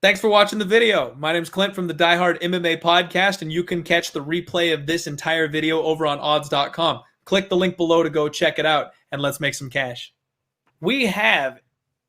Thanks for watching the video. My name's Clint from the Diehard MMA Podcast, and you can catch the replay of this entire video over on odds.com. Click the link below to go check it out, and let's make some cash. We have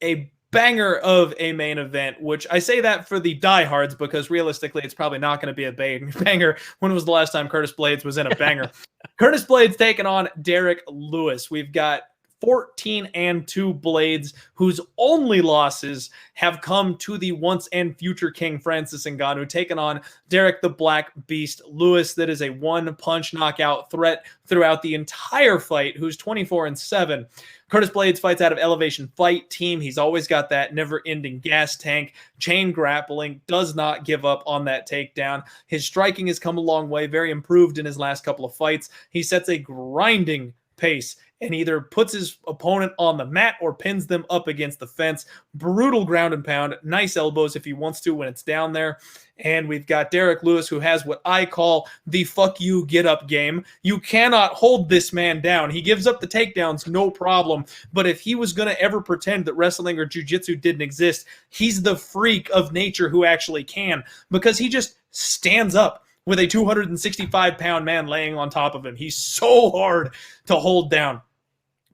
a banger of a main event, which I say that for the diehards because realistically it's probably not going to be a banger. When was the last time Curtis Blaydes was in a banger? Curtis Blaydes taking on Derrick Lewis. We've got 14-2 Blaydes, whose only losses have come to the once and future King Francis Ngannou, taking on Derrick the Black Beast Lewis. That is a one-punch knockout threat throughout the entire fight, who's 24-7. Curtis Blaydes fights out of Elevation Fight Team. He's always got that never-ending gas tank, chain grappling, does not give up on that takedown. His striking has come a long way, very improved in his last couple of fights. He sets a grinding pace and either puts his opponent on the mat or pins them up against the fence. Brutal ground and pound, nice elbows if he wants to when it's down there. And we've got Derrick Lewis, who has what I call the fuck you get up game. You cannot hold this man down. He gives up the takedowns, no problem. But if he was going to ever pretend that wrestling or jiu-jitsu didn't exist, he's the freak of nature who actually can, because he just stands up with a 265-pound man laying on top of him. He's so hard to hold down.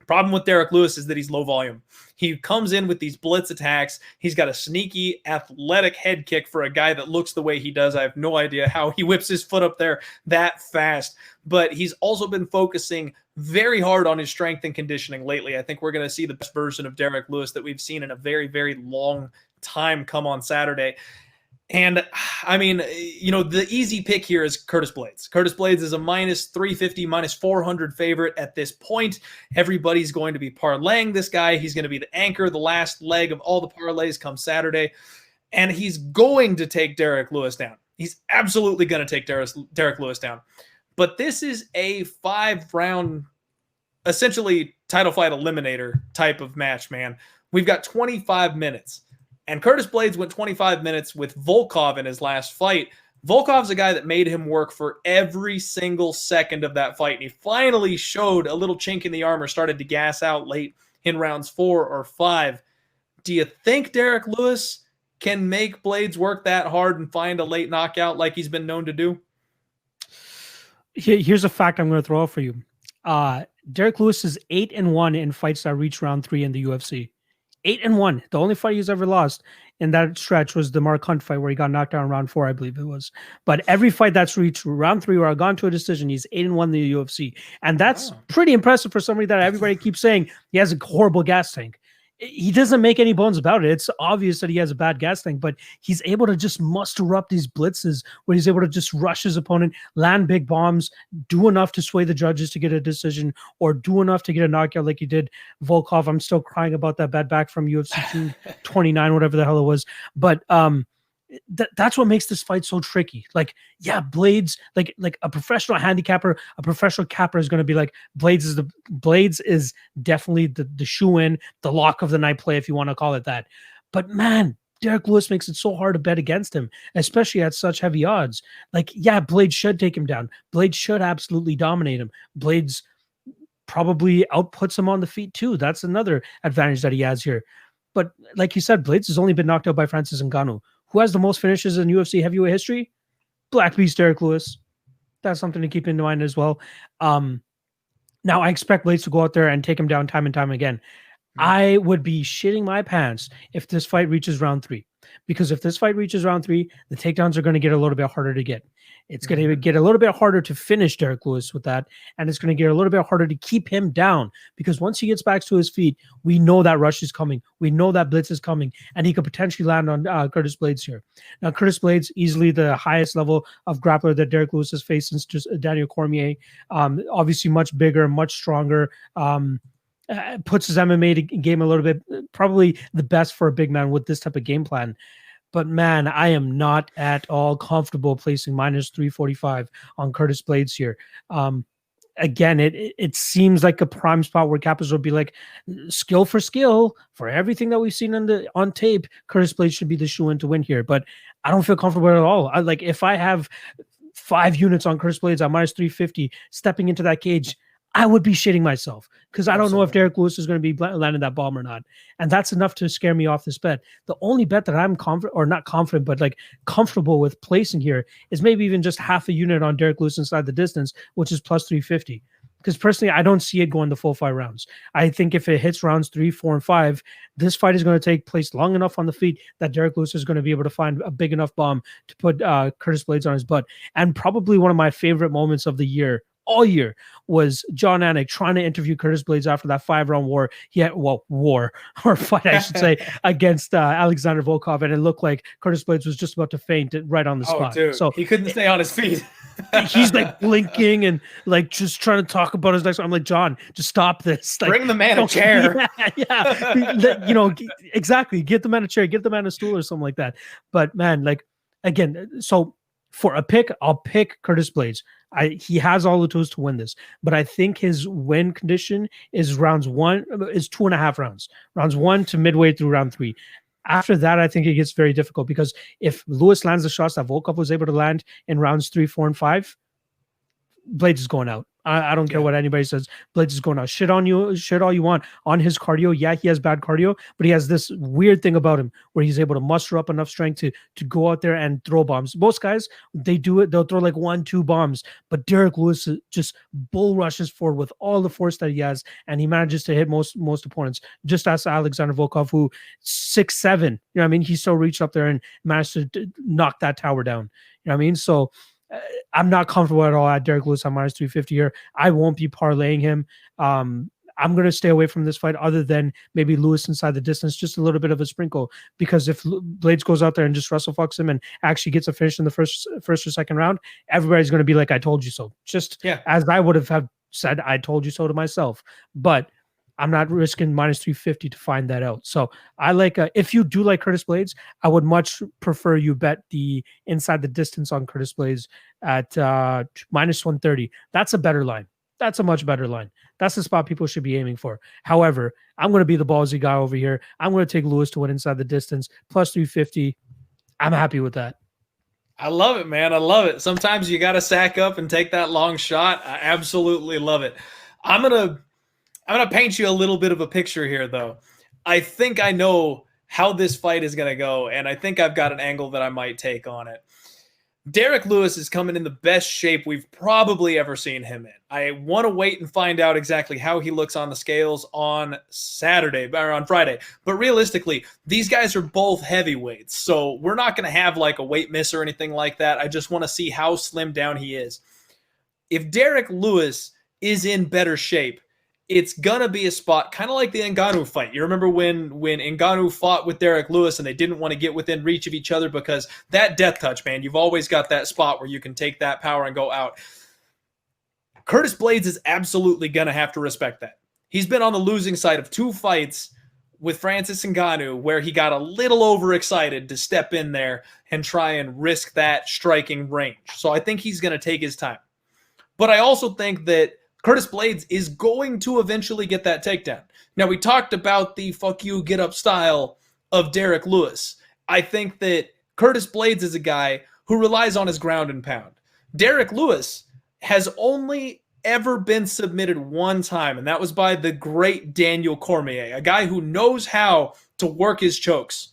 Problem with Derrick Lewis is that he's low volume. He comes in with these blitz attacks. He's got a sneaky, athletic head kick for a guy that looks the way he does. I have no idea how he whips his foot up there that fast. But he's also been focusing very hard on his strength and conditioning lately. I think we're going to see the best version of Derrick Lewis that we've seen in a very, very long time come on Saturday. And, I mean, you know, the easy pick here is Curtis Blaydes. Curtis Blaydes is a minus 350, minus 400 favorite at this point. Everybody's going to be parlaying this guy. He's going to be the anchor, the last leg of all the parlays come Saturday. And he's going to take Derrick Lewis down. He's absolutely going to take Derrick Lewis down. But this is a 5-round, essentially title fight eliminator type of match, man. We've got 25 minutes. And Curtis Blaydes went 25 minutes with Volkov in his last fight. Volkov's a guy that made him work for every single second of that fight. And he finally showed a little chink in the armor, started to gas out late in rounds 4 or 5. Do you think Derrick Lewis can make Blaydes work that hard and find a late knockout like he's been known to do? Here's a fact I'm going to throw out for you. Derrick Lewis is 8-1 in fights that reach round 3 in the UFC. 8-1. The only fight he's ever lost in that stretch was the Mark Hunt fight where he got knocked down in round 4, I believe it was. But every fight that's reached round 3 or gone to a decision, he's 8-1 in the UFC. And that's pretty impressive for somebody that everybody keeps saying he has a horrible gas tank. He doesn't make any bones about it. It's obvious that he has a bad gas tank, but he's able to just muster up these blitzes where he's able to just rush his opponent, land big bombs, do enough to sway the judges to get a decision, or do enough to get a knockout like he did Volkov. I'm still crying about that bad back from UFC 229, whatever the hell it was. But that's what makes this fight so tricky. Like, yeah, Blaydes, like a professional handicapper, a professional capper is going to be like, Blaydes is definitely the shoe-in, the lock of the night play, if you want to call it that. But man, Derrick Lewis makes it so hard to bet against him, especially at such heavy odds. Like, yeah, Blaydes should take him down. Blaydes should absolutely dominate him. Blaydes probably outputs him on the feet too. That's another advantage that he has here. But like you said, Blaydes has only been knocked out by Francis Ngannou. Who has the most finishes in UFC heavyweight history? Black Beast Derrick Lewis. That's something to keep in mind as well. Now, I expect Blaydes to go out there and take him down time and time again. I would be shitting my pants if this fight reaches round 3. Because if this fight reaches round 3, the takedowns are going to get a little bit harder to get. It's going to get a little bit harder to finish Derrick Lewis with that, and it's going to get a little bit harder to keep him down, because once he gets back to his feet, we know that rush is coming. We know that blitz is coming, and he could potentially land on Curtis Blaydes here. Now, Curtis Blaydes, easily the highest level of grappler that Derrick Lewis has faced since just Daniel Cormier. Obviously much bigger, much stronger, puts his MMA game a little bit, probably the best for a big man with this type of game plan. But man, I am not at all comfortable placing minus 345 on Curtis Blaydes here. Again, it seems like a prime spot where cappers will be like, skill for skill, for everything that we've seen on tape, Curtis Blaydes should be the shoe-in to win here. But I don't feel comfortable at all. If I have 5 units on Curtis Blaydes at minus 350 stepping into that cage, I would be shitting myself because I don't know if Absolutely. Derrick Lewis is going to be landing that bomb or not. And that's enough to scare me off this bet. The only bet that I'm confident, or not confident, but like comfortable with placing here is maybe even just half a unit on Derrick Lewis inside the distance, which is plus 350. Because personally, I don't see it going the full 5 rounds. I think if it hits rounds 3, 4, and 5, this fight is going to take place long enough on the feet that Derrick Lewis is going to be able to find a big enough bomb to put Curtis Blaydes on his butt. And probably one of my favorite moments of the year, all year, was John Anik trying to interview Curtis Blaydes after that 5-round war. War or fight, I should say, against Alexander Volkov, and it looked like Curtis Blaydes was just about to faint right on the spot. Dude, so he couldn't stay on his feet. He's like blinking and like just trying to talk about his next. I'm like, John, just stop this. Like, bring the man a chair. Yeah. Exactly. Get the man a chair. Get the man a stool or something like that. But man, like again, so for a pick, I'll pick Curtis Blaydes. He has all the tools to win this, but I think his win condition is rounds 2.5 rounds. Rounds 1 to midway through round 3. After that, I think it gets very difficult because if Lewis lands the shots that Volkov was able to land in rounds 3, 4, and 5, Blaydes is going out. I don't care what anybody says. Blaydes is going out. Shit all you want on his cardio. Yeah, he has bad cardio, but he has this weird thing about him where he's able to muster up enough strength to go out there and throw bombs. Most guys, they do it. They'll throw like 1, 2 bombs, but Derrick Lewis just bull rushes forward with all the force that he has, and he manages to hit most opponents. Just as Alexander Volkov, who 6'7", you know what I mean? He still reached up there and managed to knock that tower down. You know what I mean? So I'm not comfortable at all at Derrick Lewis on minus 350 here. I won't be parlaying him. I'm going to stay away from this fight other than maybe Lewis inside the distance, just a little bit of a sprinkle, because if Blaydes goes out there and just wrestle fucks him and actually gets a finish in the first or second round, everybody's going to be like, I told you so. Just as I would have said, I told you so to myself. But I'm not risking minus 350 to find that out. So I like, if you do like Curtis Blaydes, I would much prefer you bet the inside the distance on Curtis Blaydes at minus 130. That's a better line. That's a much better line. That's the spot people should be aiming for. However, I'm going to be the ballsy guy over here. I'm going to take Lewis to win inside the distance, plus 350. I'm happy with that. I love it, man. I love it. Sometimes you got to sack up and take that long shot. I absolutely love it. I'm going to paint you a little bit of a picture here, though. I think I know how this fight is going to go, and I think I've got an angle that I might take on it. Derrick Lewis is coming in the best shape we've probably ever seen him in. I want to wait and find out exactly how he looks on the scales on Saturday or on Friday. But realistically, these guys are both heavyweights, so we're not going to have like a weight miss or anything like that. I just want to see how slimmed down he is. If Derrick Lewis is in better shape, it's going to be a spot kind of like the Ngannou fight. You remember when Ngannou fought with Derrick Lewis and they didn't want to get within reach of each other because that death touch, man, you've always got that spot where you can take that power and go out. Curtis Blaydes is absolutely going to have to respect that. He's been on the losing side of 2 fights with Francis Ngannou where he got a little overexcited to step in there and try and risk that striking range. So I think he's going to take his time. But I also think that Curtis Blaydes is going to eventually get that takedown. Now, we talked about the fuck you, get up style of Derrick Lewis. I think that Curtis Blaydes is a guy who relies on his ground and pound. Derrick Lewis has only ever been submitted one time, and that was by the great Daniel Cormier, a guy who knows how to work his chokes.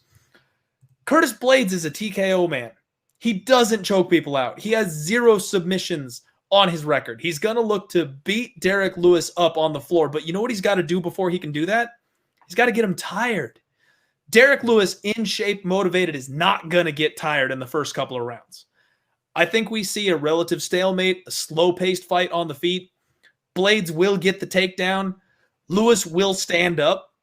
Curtis Blaydes is a TKO man. He doesn't choke people out. He has 0 submissions on his record. He's going to look to beat Derrick Lewis up on the floor, but you know what he's got to do before he can do that? He's got to get him tired. Derrick Lewis, in shape, motivated, is not going to get tired in the first couple of rounds. I think we see a relative stalemate, a slow-paced fight on the feet. Blaydes will get the takedown. Lewis will stand up.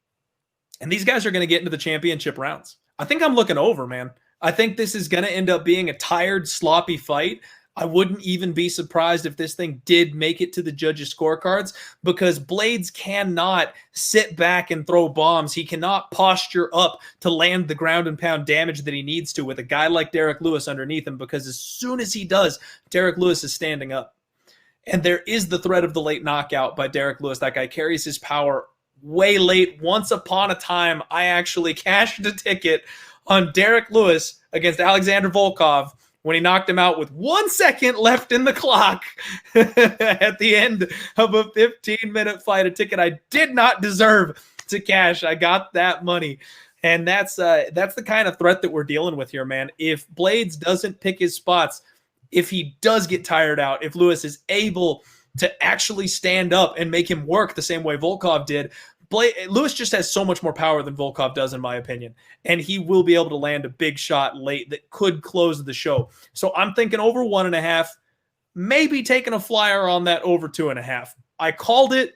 And these guys are going to get into the championship rounds. I think I'm looking over, man. I think this is going to end up being a tired, sloppy fight. I wouldn't even be surprised if this thing did make it to the judges' scorecards because Blaydes cannot sit back and throw bombs. He cannot posture up to land the ground and pound damage that he needs to with a guy like Derrick Lewis underneath him, because as soon as he does, Derrick Lewis is standing up. And there is the threat of the late knockout by Derrick Lewis. That guy carries his power way late. Once upon a time, I actually cashed a ticket on Derrick Lewis against Alexander Volkov when he knocked him out with 1 second left in the clock at the end of a 15-minute fight, a ticket I did not deserve to cash. I got that money. And that's the kind of threat that we're dealing with here, man. If Blaydes doesn't pick his spots, if he does get tired out, if Lewis is able to actually stand up and make him work the same way Volkov did, Lewis just has so much more power than Volkov does, in my opinion. And he will be able to land a big shot late that could close the show. So I'm thinking over 1.5, maybe taking a flyer on that over 2.5. I called it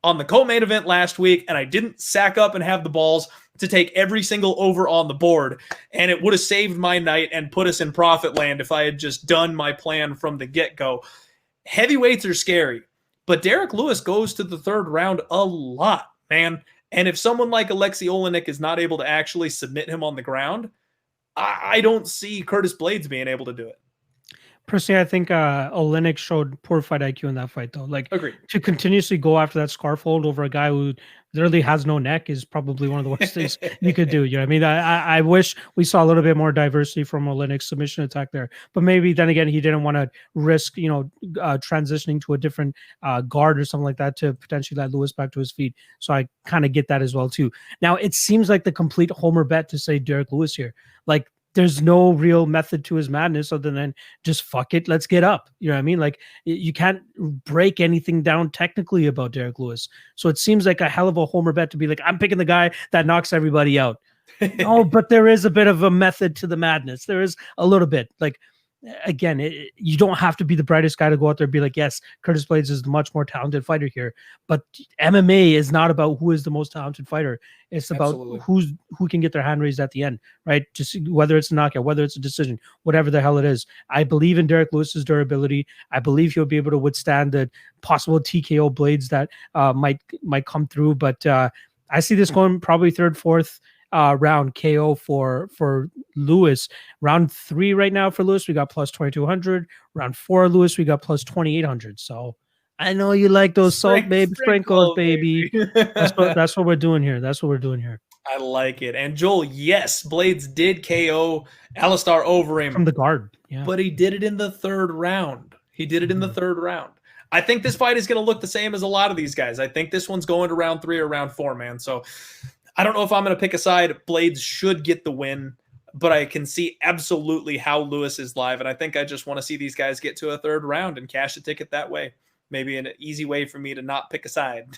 on the co-main event last week, and I didn't sack up and have the balls to take every single over on the board. And it would have saved my night and put us in profit land if I had just done my plan from the get-go. Heavyweights are scary, but Derrick Lewis goes to the third round a lot, man. And if someone like Alexei Olenek is not able to actually submit him on the ground, I don't see Curtis Blaydes being able to do it. Personally, I think Olenek showed poor fight IQ in that fight, though. Like, agreed. To continuously go after that scarf hold over a guy who literally has no neck is probably one of the worst things you could do. You know what I mean? I wish we saw a little bit more diversity from Olenek's submission attack there. But maybe then again, he didn't want to risk, transitioning to a different guard or something like that to potentially let Lewis back to his feet. So I kind of get that as well, too. Now, it seems like the complete homer bet to say Derrick Lewis here. Like, there's no real method to his madness other than just fuck it, let's get up. You know what I mean? Like, you can't break anything down technically about Derrick Lewis. So it seems like a hell of a homer bet to be like, I'm picking the guy that knocks everybody out. No, but there is a bit of a method to the madness. There is a little bit. Like, again, you don't have to be the brightest guy to go out there and be like, yes, Curtis Blaydes is the much more talented fighter here. But MMA is not about who is the most talented fighter. It's about who can get their hand raised at the end, right? Just whether it's a knockout, whether it's a decision, whatever the hell it is. I believe in Derrick Lewis's durability. I believe he'll be able to withstand the possible TKO Blaydes that might come through. But I see this going probably third, fourth round KO for Lewis. Round 3 right now for Lewis, we got plus 2,200. Round 4 Lewis, we got plus 2,800. So I know you like those sprinkles, baby. That's what we're doing here. That's what we're doing here. I like it. And Joel, yes, Blaydes did KO Alistar Overeem from the guard, yeah, but he did it in the third round. I think this fight is going to look the same as a lot of these guys. I think this one's going to round 3 or round 4, man. So I don't know if I'm going to pick a side. Blaydes should get the win, but I can see absolutely how Lewis is live, and I think I just want to see these guys get to a third round and cash a ticket that way. Maybe an easy way for me to not pick a side.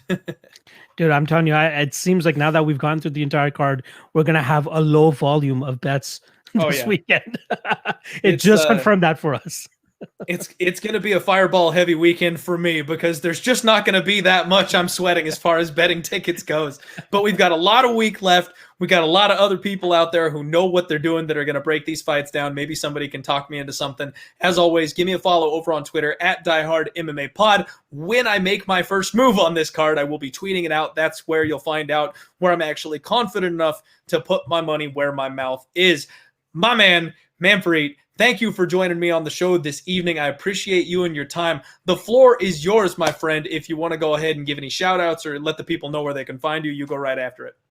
Dude, I'm telling you, it seems like now that we've gone through the entire card, we're going to have a low volume of bets this weekend. It's just confirmed that for us. It's going to be a fireball heavy weekend for me because there's just not going to be that much I'm sweating as far as betting tickets goes. But we've got a lot of week left. We got a lot of other people out there who know what they're doing that are going to break these fights down. Maybe somebody can talk me into something. As always, give me a follow over on Twitter at Diehard MMA Pod. When I make my first move on this card, I will be tweeting it out. That's where you'll find out where I'm actually confident enough to put my money where my mouth is. My man, Manpreet, thank you for joining me on the show this evening. I appreciate you and your time. The floor is yours, my friend. If you want to go ahead and give any shout outs or let the people know where they can find you, you go right after it.